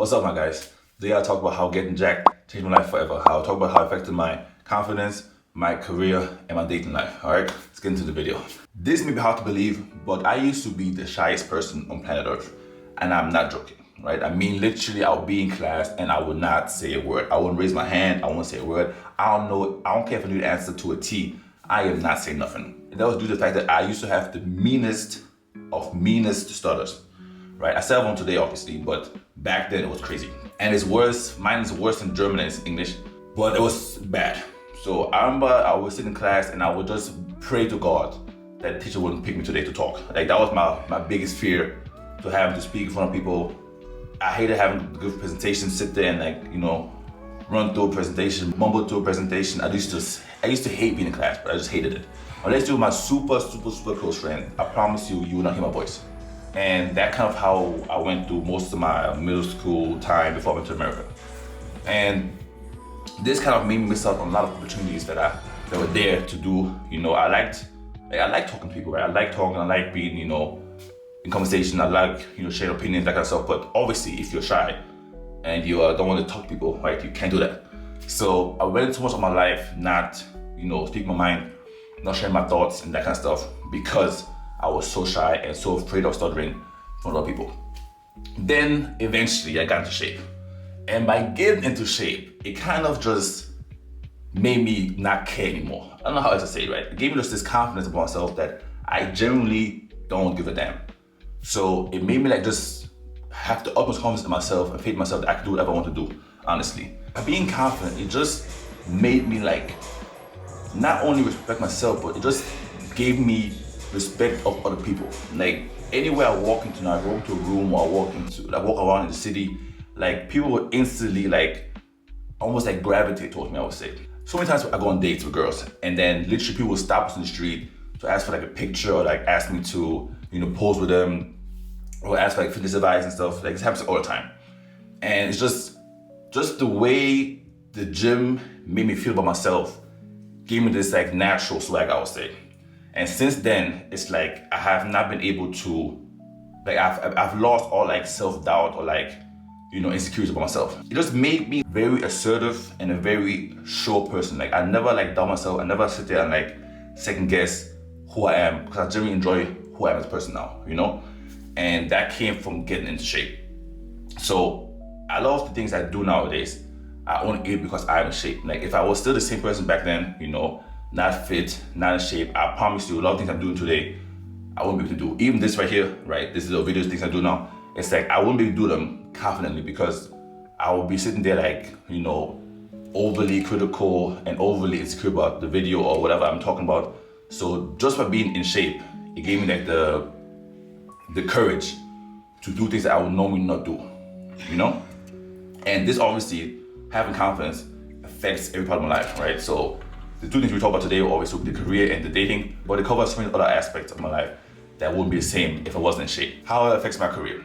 What's up, my guys? Today I'll talk about how getting jacked changed my life forever. I'll talk about how it affected my confidence, my career, and my dating life. Alright, let's get into the video. This may be hard to believe, but I used to be the shyest person on planet Earth. And I'm not joking, right? I mean, literally, I would be in class and I would not say a word. I wouldn't raise my hand, I wouldn't say a word. I don't care if I knew the answer to a T. I am not saying nothing. And that was due to the fact that I used to have the meanest of meanest stutters. Right, I still have one today, obviously, but back then it was crazy. And it's worse, mine is worse in German than it's English, but it was bad. So I remember I would sit in class and I would just pray to God that the teacher wouldn't pick me today to talk. Like that was my biggest fear, to have to speak in front of people. I hated having to give presentations, sit there and run through a presentation, mumble through a presentation. I used to hate being in class, but I just hated it. Unless you were my super close friend, I promise you, you will not hear my voice. And that kind of how I went through most of my middle school time before I went to America. And this kind of made me miss out on a lot of opportunities that were there to do. I liked talking to people, right? I like talking, I like being, in conversation, I like, sharing opinions, that kind of stuff. But obviously, if you're shy and you don't want to talk to people, right, you can't do that. So I went so much of my life not, speaking my mind, not sharing my thoughts and that kind of stuff, because I was so shy and so afraid of stuttering from other people. Then eventually I got into shape. And by getting into shape, it kind of just made me not care anymore. I don't know how else to say it, right? It gave me just this confidence about myself that I genuinely don't give a damn. So it made me just have the utmost confidence in myself and faith in myself that I can do whatever I want to do, honestly. By being confident, it just made me not only respect myself, but it just gave me respect of other people. Like anywhere I walk into now, I walk into a room or I walk around in the city, people would instantly almost gravitate towards me, I would say. So many times I go on dates with girls and then literally people will stop us in the street to ask for a picture or ask me to, pose with them or ask for fitness advice and stuff. This happens all the time. And it's just the way the gym made me feel about myself gave me this natural swag, I would say. And since then, it's I have not been able to, I've lost all self-doubt or insecurities about myself. It just made me very assertive and a very sure person. I never doubt myself. I never sit there and second guess who I am, because I genuinely enjoy who I am as a person now, And that came from getting into shape. So a lot of the things I do nowadays, I only eat because I'm in shape. If I was still the same person back then, not fit, not in shape, I promise you a lot of things I'm doing today, I wouldn't be able to do. Even this right here, right? This is the videos, things I do now. It's I wouldn't be able to do them confidently because I would be sitting there overly critical and overly insecure about the video or whatever I'm talking about. So just by being in shape, it gave me the courage to do things that I would normally not do, And this obviously, having confidence affects every part of my life, right? So the two things we talk about today are obviously the career and the dating, but it covers so many other aspects of my life that wouldn't be the same if I wasn't in shape. How it affects my career.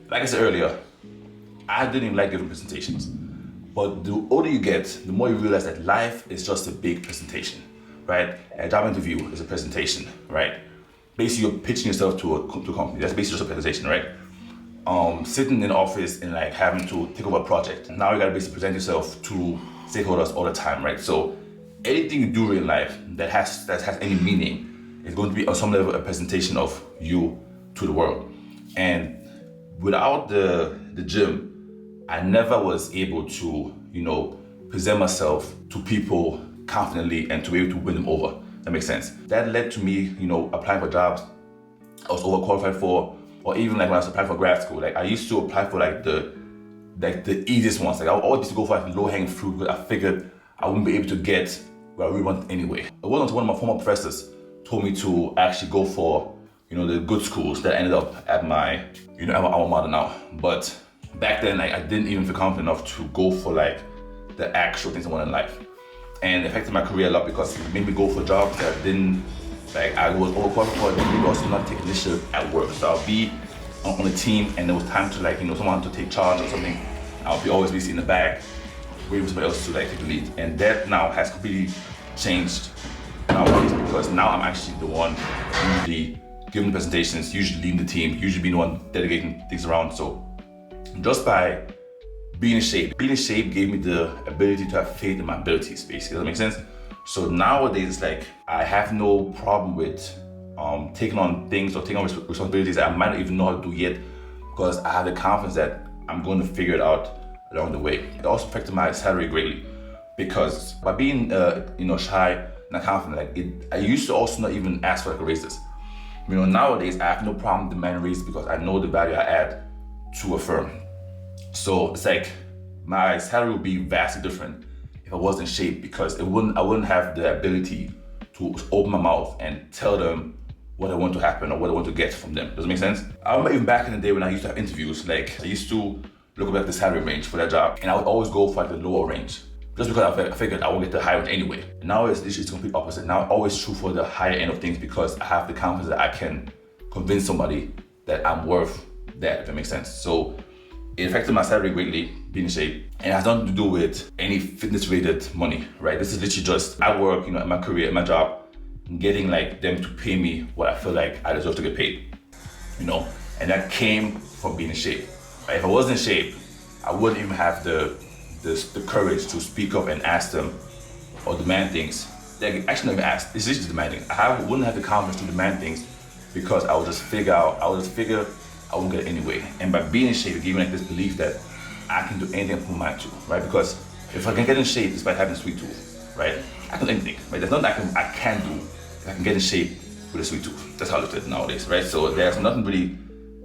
Like I said earlier, I didn't even like giving presentations. But the older you get, the more you realize that life is just a big presentation, right? A job interview is a presentation, right? Basically, you're pitching yourself to a company. That's basically just a presentation, right? Sitting in the office and having to take over a project. Now you gotta basically present yourself to stakeholders all the time, right? So anything you do in life that has any meaning is going to be on some level a presentation of you to the world. And without the gym, I never was able to, present myself to people confidently and to be able to win them over. That makes sense. That led to me, applying for jobs I was overqualified for, or even when I was applying for grad school. I used to apply for the easiest ones. I always used to go for low-hanging fruit because I figured I wouldn't be able to get where I really want anyway. It wasn't until one of my former professors told me to actually go for, the good schools that ended up at my, at my alma mater now. But back then, I didn't even feel confident enough to go for the actual things I wanted in life. And it affected my career a lot because it made me go for jobs that didn't, I was overqualified for, and maybe also not take initiative at work. So I'll be on a team and there was time to someone to take charge or something. I'll be always busy in the back, waiting for somebody else to take the lead. And that now has completely changed nowadays because now I'm actually the one usually giving presentations, usually leading the team, usually being the one delegating things around. So just by being in shape. Being in shape gave me the ability to have faith in my abilities, basically. Does that make sense? So nowadays, it's like I have no problem with taking on things or taking on responsibilities that I might not even know how to do yet, because I have the confidence that I'm going to figure it out along the way. It also affected my salary greatly, because by being shy, not confident, I used to also not even ask for like raises. Nowadays I have no problem demanding raises because I know the value I add to a firm. So it's like my salary would be vastly different if I was in shape, because I wouldn't have the ability to open my mouth and tell them what I want to happen or what I want to get from them. Does it make sense? I remember even back in the day when I used to have interviews, like I used to look up at the salary range for that job, and I would always go for like the lower range, just because I figured I won't get the higher range anyway. Now it's the complete opposite. Now I always shoot for the higher end of things because I have the confidence that I can convince somebody that I'm worth that, if that makes sense. So it affected my salary greatly, being in shape, and it has nothing to do with any fitness related money, right? This is literally just, I work, in my career, in my job, getting like them to pay me what I feel like I deserve to get paid, and that came from being in shape. Right? If I wasn't in shape, I wouldn't even have the courage to speak up and ask them or demand things. Like, actually not even ask, it's just demanding. I wouldn't have the confidence to demand things because I would just figure I won't get it anyway. And by being in shape, it gave me like this belief that I can do anything I put my mind to, right? Because if I can get in shape despite having a sweet tooth, right? I can do anything, right? There's nothing I can do if I can get in shape with a sweet tooth. That's how I look at it nowadays, right? So there's nothing really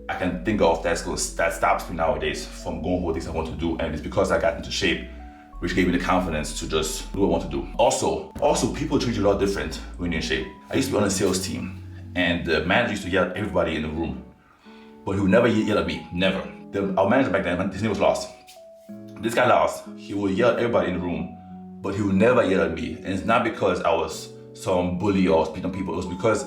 I can think of that stops me nowadays from going for things I want to do, and it's because I got into shape, which gave me the confidence to just do what I want to do. Also, people treat you a lot different when you're in shape. I used to be on a sales team, and the manager used to yell at everybody in the room, but he would never yell at me, never. Our manager back then, his name was Lars. This guy Lars, he would yell at everybody in the room, but he would never yell at me. And it's not because I was some bully or beating on people, it was because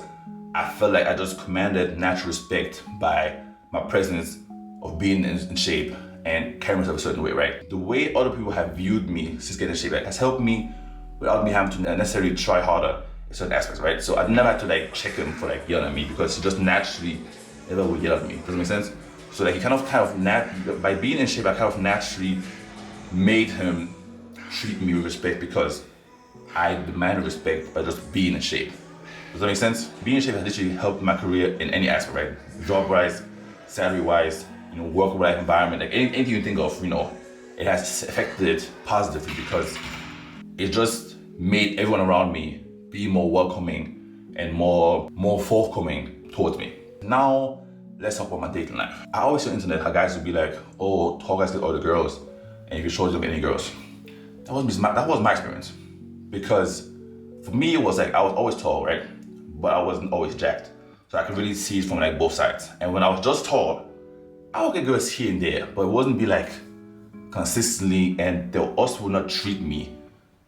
I felt like I just commanded natural respect by my presence of being in shape and carrying myself a certain way, right? The way other people have viewed me since getting in shape has helped me without me having to necessarily try harder in certain aspects, right? So I never had to check him for yelling at me, because he just naturally never would yell at me. Does that make sense? So he by being in shape, I kind of naturally made him treat me with respect, because I demanded respect by just being in shape. Does that make sense? Being in shape has literally helped my career in any aspect, right? Job-wise, salary-wise, work-life environment, anything you think of, it has affected it positively, because it just made everyone around me be more welcoming and more forthcoming towards me. Now, let's talk about my dating life. I always see on the internet how guys would be like, oh, tall guys get all the girls, and if you show them any girls. That was my experience. Because for me, it was I was always tall, right? But I wasn't always jacked. So I could really see it from both sides. And when I was just tall, I would get girls here and there, but it wouldn't be consistently, and they also would not treat me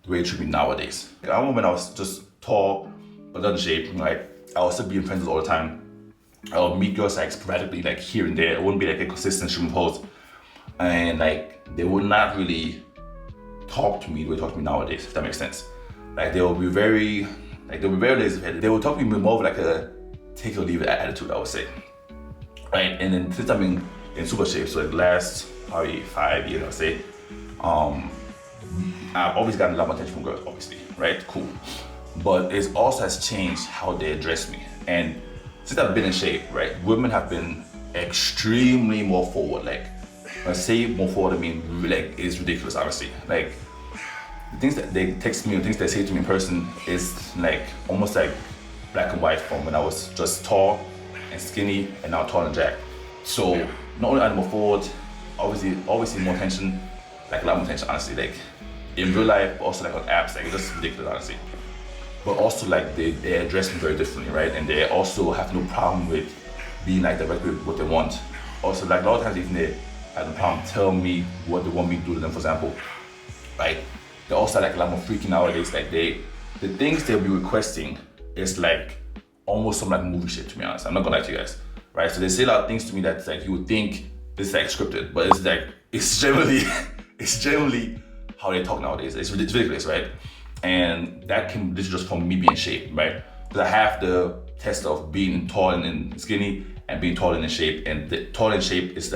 the way they treat me nowadays. I remember when I was just tall, but not in shape, I was still being friends all the time. I would meet girls sporadically, here and there. It wouldn't be a consistent stream of posts. And they would not really talk to me the way they talk to me nowadays, if that makes sense. They will be very lazy-headed. They will talk to me more of a take it or leave it attitude, I would say. Right? And then since I've been in super shape, so the last probably 5 years, I would say, I've always gotten a lot of attention from girls, obviously, right? Cool. But it also has changed how they address me. And since I've been in shape, right, women have been extremely more forward. When I say more forward, I mean it's ridiculous, honestly. The things that they text me or things they say to me in person is almost black and white from when I was just tall and skinny, and now tall and jacked. So not only are they more forward, obviously more attention, a lot more attention, honestly. In real life, but also on apps, it's just ridiculous, honestly. But also they address me very differently, right? And they also have no problem with being direct with what they want. Also, a lot of times even they have no problem telling me what they want me to do to them, for example. Right? They also a lot more freaky nowadays. The things they'll be requesting is almost some movie shit, to be honest. I'm not gonna lie to you guys, right? So they say a lot of things to me that you would think this is scripted, but it's generally how they talk nowadays. It's ridiculous, right? And that can literally just from me being in shape, right? Because I have the test of being tall and skinny and being tall and in shape, and the tall and in shape is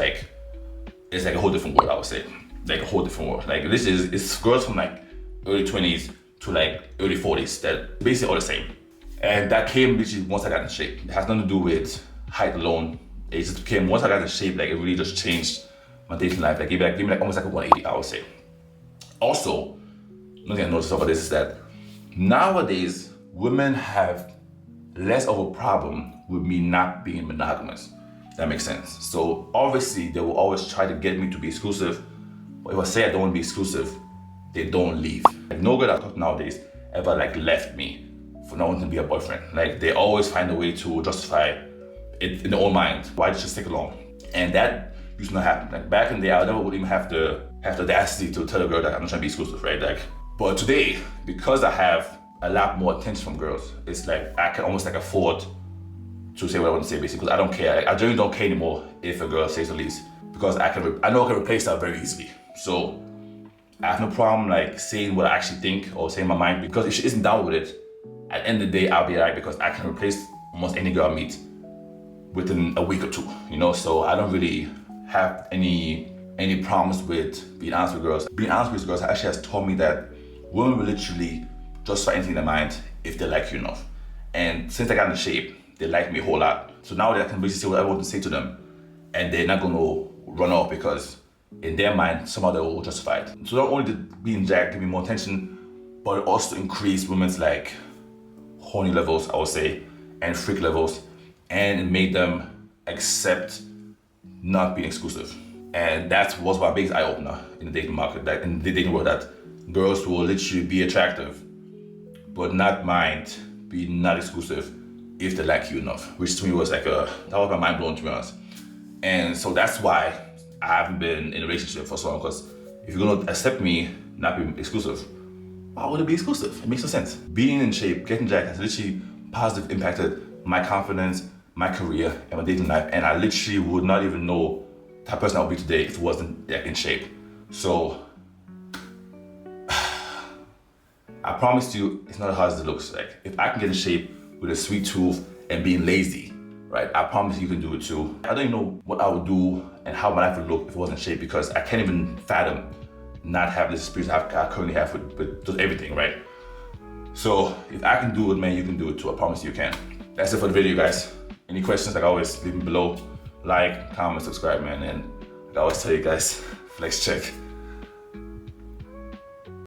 it's like a whole different world, I would say. Like a whole different world. Like it's girls from like early 20s to like early 40s that basically all the same. And that came literally once I got in shape. It has nothing to do with height alone. It just came once I got in shape, like it really just changed my dating life. Like gave me like almost like a 180, I would say. Also, another thing I noticed about this is that nowadays women have less of a problem with me not being monogamous. That makes sense. So obviously they will always try to get me to be exclusive. But if I say I don't want to be exclusive, they don't leave. Like no girl I talk to nowadays ever like left me for not wanting to be a boyfriend. Like they always find a way to justify it in their own mind. Why just stick along? And that used to not happen. Like back in the day, I never would even have the audacity to tell a girl that I'm not trying to be exclusive, right? Like, but today, because I have a lot more attention from girls, it's like I can almost like afford to say what I want to say, basically. Because I don't care. Like, I generally don't care anymore if a girl says the least, because I know I can replace that very easily. So I have no problem like saying what I actually think or saying my mind, because if she isn't down with it, at the end of the day, I'll be alright, because I can replace almost any girl I meet within a week or two, you know? So I don't really have any problems with being honest with girls. Being honest with girls actually has taught me that women will literally justify anything in their mind if they like you enough. And since I got in shape, they like me a whole lot. So now that I can basically say whatever I want to say to them, and they're not gonna run off, because in their mind, somehow they will justify it. So not only did being jacked give me more attention, but it also increased women's like horny levels, I would say, and freak levels, and it made them accept not being exclusive. And that was my biggest eye-opener in the dating market, that in the dating world, that girls will literally be attractive, but not mind being not exclusive if they like you enough, which to me was like that was my mind blown, to be honest. And so that's why I haven't been in a relationship for so long, because if you're gonna accept me not being exclusive, why would it be exclusive? It makes no sense. Being in shape, getting jacked has literally positively impacted my confidence, my career, and my dating life. And I literally would not even know the type of person I would be today if it wasn't like, in shape. So I promise you, it's not as hard as it looks. Like if I can get in shape with a sweet tooth and being lazy, right? I promise you can do it too. I don't even know what I would do and how my life would look if it wasn't in shape, because I can't even fathom not having this experience I currently have with just everything, right? So if I can do it, man, you can do it too. I promise you can. That's it for the video, guys. Any questions, like always, leave them below. Like, comment, subscribe, man. And like I always tell you guys, flex check.